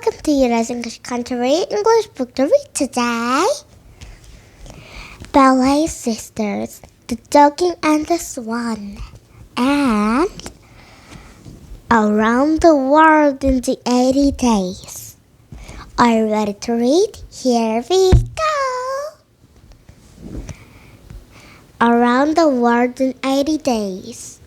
Welcome to United English Country English Book to Read today. Ballet Sisters, the Duckling and the Swan, and Around the World in the 80 Days. Are you ready to read? Here we go! Around the World in 80 Days.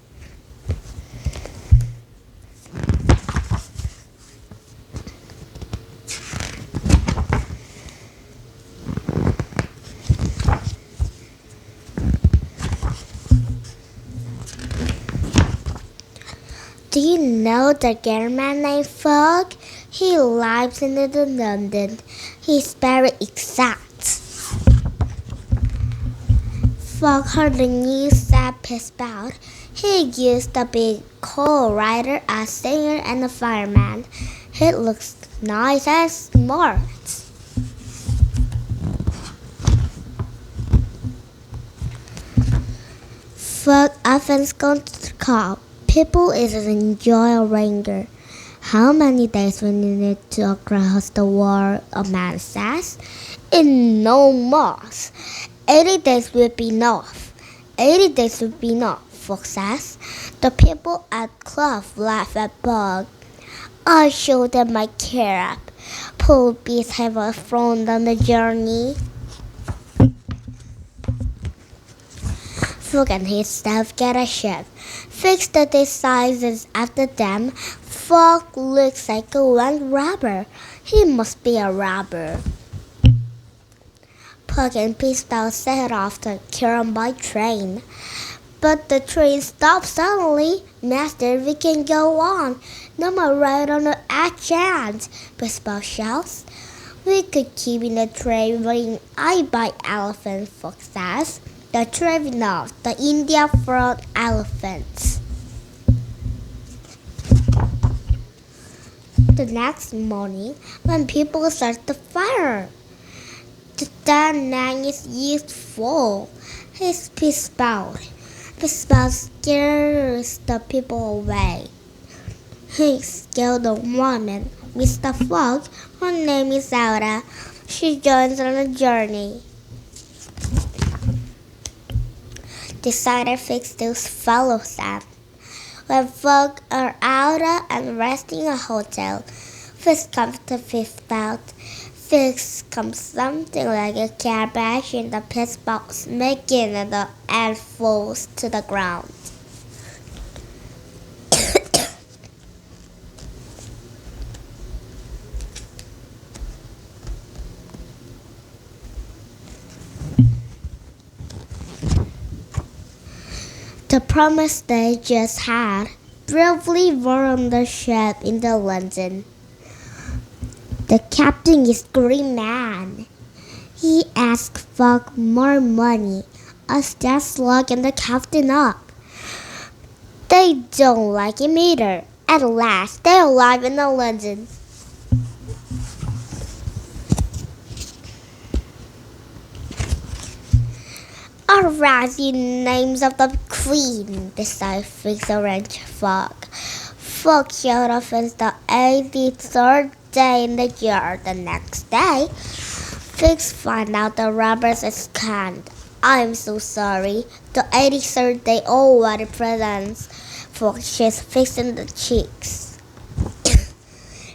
Do you know the girl man named Fogg? He lives in London. He's very exact. Fogg heard the news that pissed about. He used to be a co-writer, a singer, and a fireman. He looks nice and smart. Fogg often goes to the club. People is enjoy a ranger. How many days we need to cross the wall? A man says. In no more. 80 days will be enough. 80 days will be enough, Fogg says. The people at club laugh at Fogg. I show them my carrot. Poor beasts have a thrown on the journey. Fogg and his staff get a ship. Fix the disguises after them. Fogg looks like a wet robber. He must be a robber. Pug and Pistol set off to Kiran by train. But the train stopped suddenly. Master, we can go on. No more ride on the chance, Pistol shouts. We could keep in the train when I buy elephant, Fogg says. The train of the India front elephants. The next morning, when people start the fire, the nang is useful. His Pistol. Pistol scares the people away. He scared the woman, Mr. Fogg. Her name is Aura. She joins on a journey. Decided Fix those follows them. When Fogg are out and resting in a hotel, Fix comes to Fix spout. Fix comes something like a cabbage in the piss box, making the end falls to the ground. The promise they just had bravely were on the ship in the London. The captain is a green man. He asked Fogg more money, as that's locking the captain up. They don't like him either. At last, they arrive in the London. Alright, the names of the Queen, decided Fix arranged Fogg. Fogg showed off as the 83rd day in the year. The next day, Fix found out the robbers is canned. I'm so sorry. The 83rd day already presents. Fogg shakes Fix in the cheeks.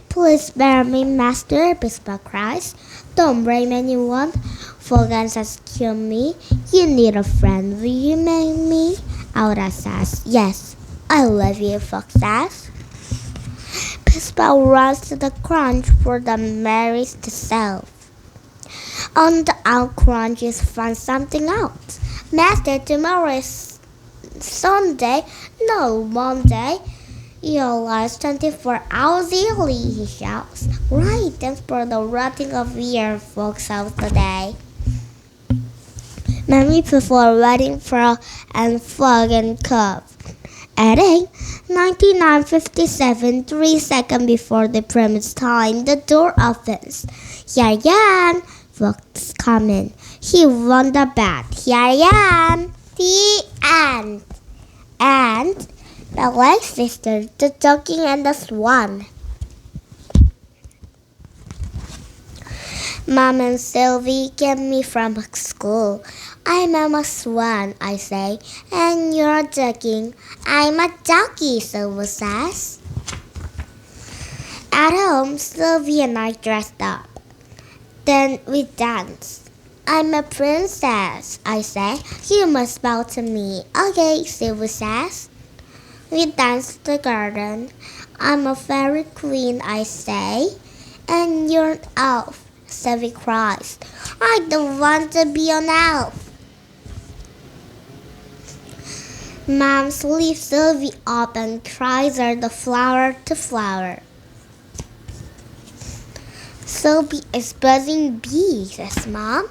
Please spare me, master, Pistol cries. Don't blame anyone. Fogg answers, kill me. You need a friend. Will you make me? Aura says, yes, I love you, Fogg says. Pistol runs to the crunch for the marries to sell. On the out crunches find something out. Master, tomorrow is Sunday, no Monday. Your last 24 hours early, he shouts. Right, thanks for the rotting of year, Fogg shouts today. Many people are waiting for and Fogg and Cub. Adding 99:57, 3 seconds before the premise time, the door opens. Here I am, Fogg's coming. He won the bet. Here I am. The end. And Ballet Sisters, the Duckling and the Swan. Mom and Sylvie get me from school. I'm a swan, I say, and you're a ducking. I'm a ducky, Sylvie says. At home, Sylvie and I dressed up. Then we danced. I'm a princess, I say. You must bow to me. Okay, Sylvie says. We dance in the garden. I'm a fairy queen, I say. And you're an elf, Sylvie cries. I don't want to be an elf. Mom lifts Sylvie up and cries her the flower to flower. Sylvie is buzzing bee, says Mom.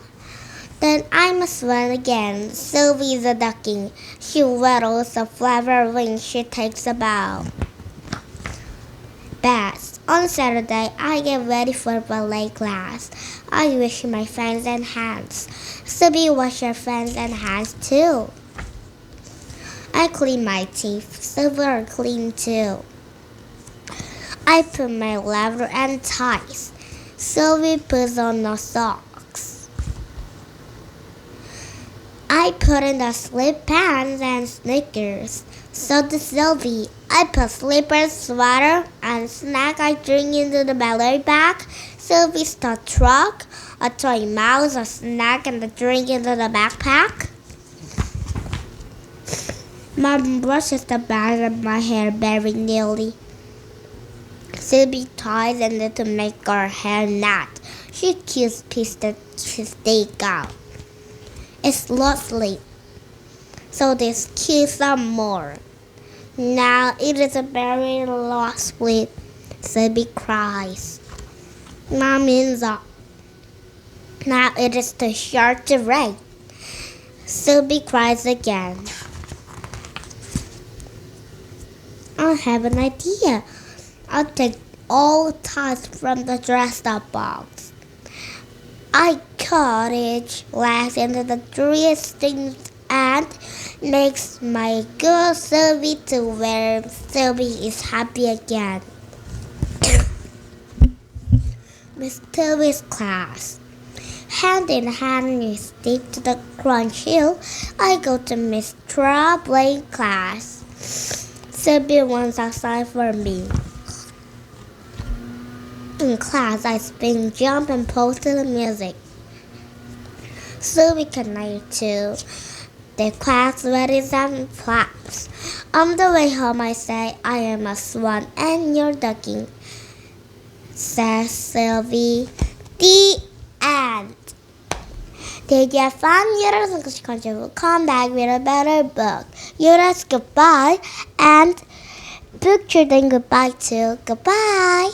Then I'm a swan again. Sylvie's a ducking. She whittles a flower when she takes a bow. Best. On Saturday, I get ready for ballet class. I wash my face and hands. Sylvie wash her face and hands too. I clean my teeth. Sylvie are clean too. I put my leather and ties. Sylvie puts on the socks. I put in the slip pants and sneakers. So does Sylvie. I put slippers, sweater, and snack I drink into the ballet bag. Sylvie's the truck, a toy mouse, a snack, and a drink into the backpack. Mom brushes the back of my hair very neatly. Sylvie ties it to make her hair knot. She keeps pieces to stick out. It's lovely. So this kills some more. Now it is a very lost sleep. Sylvie cries. Mom ends up. Now it is too short to rain. Sylvie cries again. I have an idea. I'll take all ties from the dressed up box. I cut each legs into the 3 strings and makes my girl Sylvie to wear. Sylvie is happy again. Miss Sylvie's class. Hand in hand we stick to the crunch hill. I go to Miss Troubling class. Sylvie wants outside for me. In class, I spin, jump, and pose to the music. Sylvie can hear too. The class readies and flaps. On the way home, I say, I am a swan and you're ducking, says Sylvie. The end. Did you have fun? You're English country will come back with a better book. You're goodbye and picture then goodbye too. Goodbye.